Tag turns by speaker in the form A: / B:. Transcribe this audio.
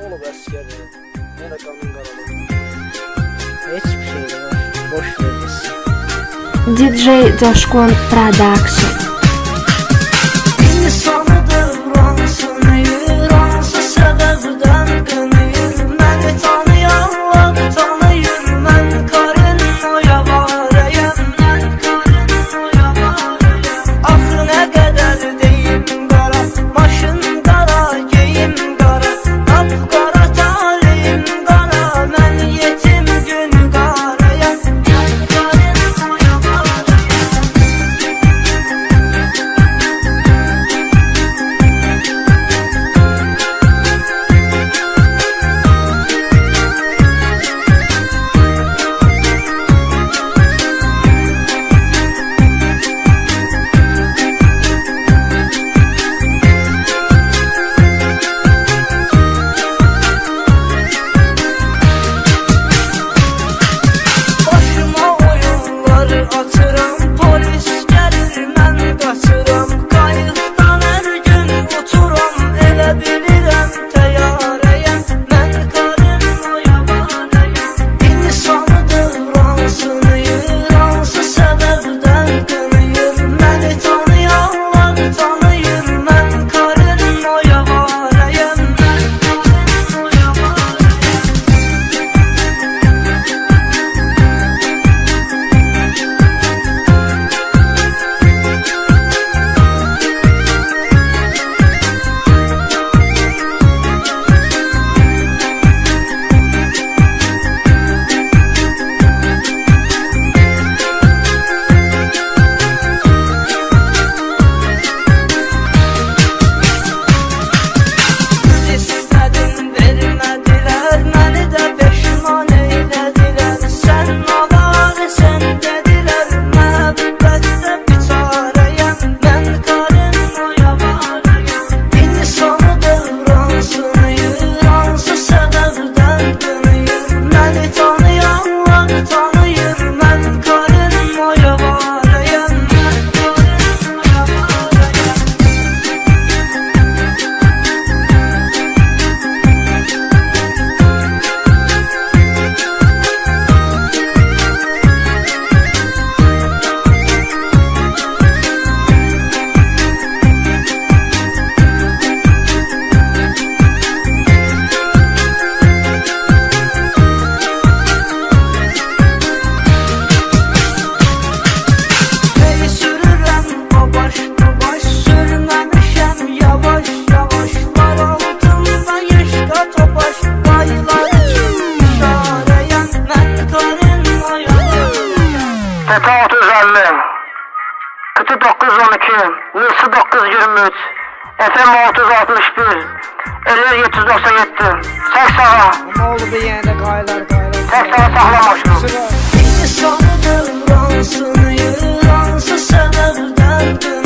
A: olub əskəri? Yenə qanın qaralı.
B: Hiçbir şey de var. Boş verirsin.
C: DJ Coşkun Production.
D: İnsanıdır ransını yır, hansı səbəbdən qınıyır. Məni tanıyanlar tanıyır, mən karın o yavarəyəm, mən karın o yavarəyəm. Axı nə qədər deyim qara, maşın qara, geyim qara, qap qara talihim qara, mən yetim gün qarayəm, mən karın o yavarəyəm. Başıma oyunları açıram, polis gəlir, mən qaçıram. Qayıqdan hər gün uçuram, elə bilirəm təyyarəyəm, mən karın o yavarəyəm. İnsanıdır hansını yır, hansı səbəbdən qınıyır. Məni tanıyanlar tanıyır, mən karın o yavarəyəm, mən karın o yavarəyəm. Düz istədim, vermədilər, məni də peşman eylədilər. Sən avar, sən dedilər, məhəbbətdə biçarəyəm, mən karın o yavarəyəm. İnsanıdır hansını yır, hansı səbəbdən qınıyır. Məni tanıyanlar tanıyır, mən karın o yavarəyəm, mən karın o yavarəyəm. Hey sürürəm o başlı baş, sürməmişəm yavaş yavaş. Var altında yeşka topaş, baylar üçün işarəyəm, mən karın o yavarəyəm.
E: Tepe 3050 4912 Nisi 923 FM 661 50 797 Çək sağa.
B: Ne oldu bir yerde kaylar.
E: Çək sağa, saxla maşını.
B: Sıra.
D: İnsanıdır hansını yır, hansı səbəbdən qınıyır.